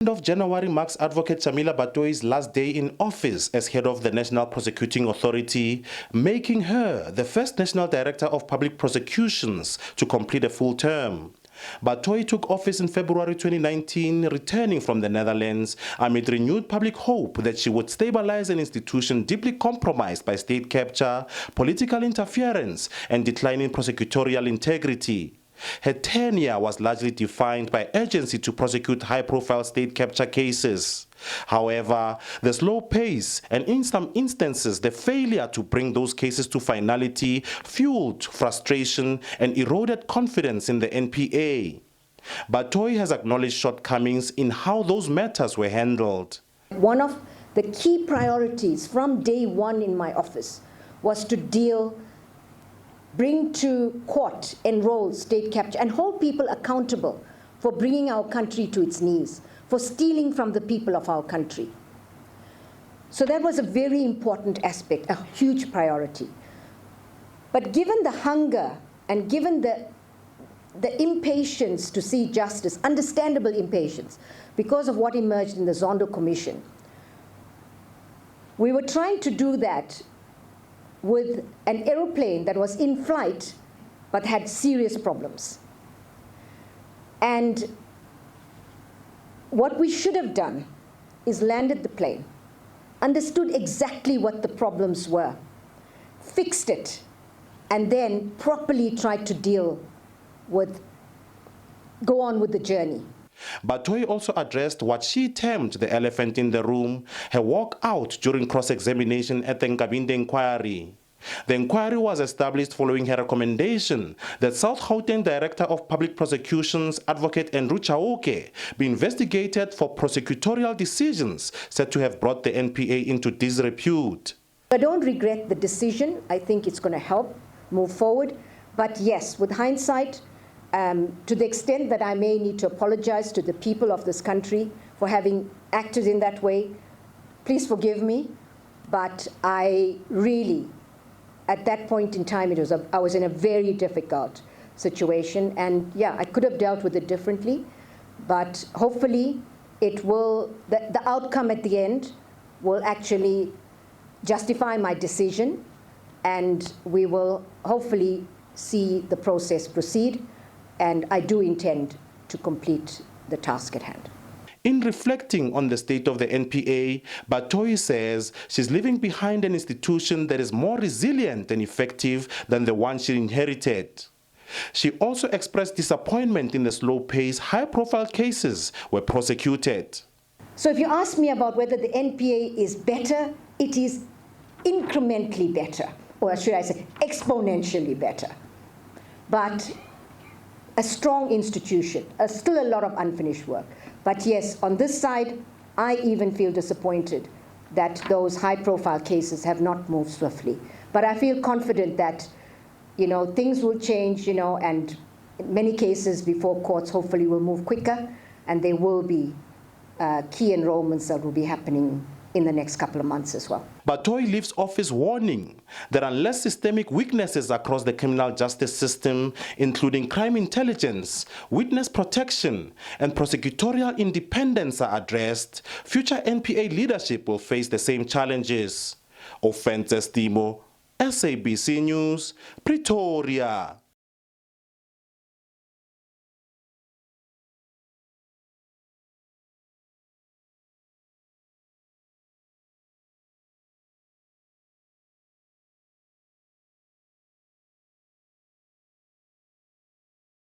End of January marks Advocate Shamila Batohi's last day in office as head of the National Prosecuting Authority, making her the first National Director of Public Prosecutions to complete a full term. Batohi took office in February 2019, returning from the Netherlands amid renewed public hope that she would stabilize an institution deeply compromised by state capture, political interference, and declining prosecutorial integrity. Her tenure was largely defined by urgency to prosecute high-profile state capture cases. However, the slow pace and in some instances the failure to bring those cases to finality fueled frustration and eroded confidence in the NPA. Batohi has acknowledged shortcomings in how those matters were handled. One of the key priorities from day one in my office was to bring to court, enroll state capture, and hold people accountable for bringing our country to its knees, for stealing from the people of our country. So that was a very important aspect, a huge priority. But given the hunger and given the impatience to see justice, understandable impatience, because of what emerged in the Zondo Commission, we were trying to do that with an aeroplane that was in flight but had serious problems. And what we should have done is landed the plane, understood exactly what the problems were, fixed it, and then properly tried to go on with the journey. Batohi also addressed what she termed the elephant in the room, her walk out during cross-examination at the Nkabinde inquiry. The inquiry was established following her recommendation that South Gauteng Director of Public Prosecutions, Advocate Andrew Chauke, be investigated for prosecutorial decisions said to have brought the NPA into disrepute. I don't regret the decision. I think it's going to help move forward. But yes, with hindsight, to the extent that I may need to apologize to the people of this country for having acted in that way, please forgive me. But I really, at that point in time, I was in a very difficult situation. And yeah, I could have dealt with it differently. But hopefully, the outcome at the end will actually justify my decision. And we will hopefully see the process proceed. And I do intend to complete the task at hand. In reflecting on the state of the NPA, Batohi says she's leaving behind an institution that is more resilient and effective than the one she inherited. She also expressed disappointment in the slow pace high-profile cases were prosecuted. So if you ask me about whether the NPA is better, it is incrementally better, or should I say exponentially better. But a strong institution, still a lot of unfinished work. But yes, on this side, I even feel disappointed that those high-profile cases have not moved swiftly. But I feel confident that, things will change, and in many cases before courts hopefully will move quicker, and there will be key enrollments that will be happening in the next couple of months as well. Batohi leaves office warning that unless systemic weaknesses across the criminal justice system, including crime intelligence, witness protection, and prosecutorial independence are addressed, future NPA leadership will face the same challenges. Offenses Timo, SABC News, Pretoria.